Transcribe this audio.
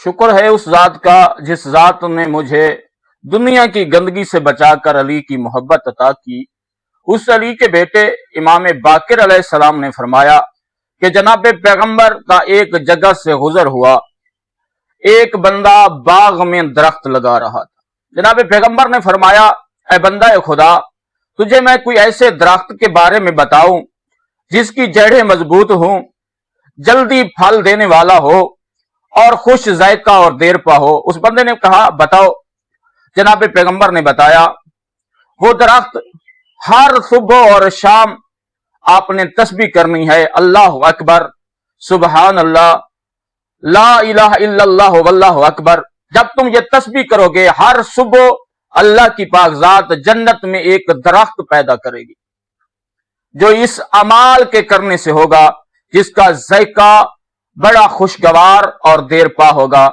شکر ہے اس ذات کا جس ذات نے مجھے دنیا کی گندگی سے بچا کر علی کی محبت عطا کی۔ اس علی کے بیٹے امام باقر علیہ السلام نے فرمایا کہ جناب پیغمبر کا ایک جگہ سے گزر ہوا، ایک بندہ باغ میں درخت لگا رہا تھا۔ جناب پیغمبر نے فرمایا، اے بندہ خدا، تجھے میں کوئی ایسے درخت کے بارے میں بتاؤں جس کی جڑیں مضبوط ہوں، جلدی پھل دینے والا ہو اور خوش ذائقہ اور دیر پا ہو۔ اس بندے نے کہا بتاؤ۔ جناب پیغمبر نے بتایا، وہ درخت ہر صبح اور شام آپ نے تسبیح کرنی ہے، اللہ اکبر، سبحان اللہ، لا الہ الا اللہ واللہ اکبر۔ جب تم یہ تسبیح کرو گے ہر صبح اللہ کی پاک ذات جنت میں ایک درخت پیدا کرے گی جو اس عمال کے کرنے سے ہوگا، جس کا ذائقہ بڑا خوشگوار اور دیر پا ہوگا۔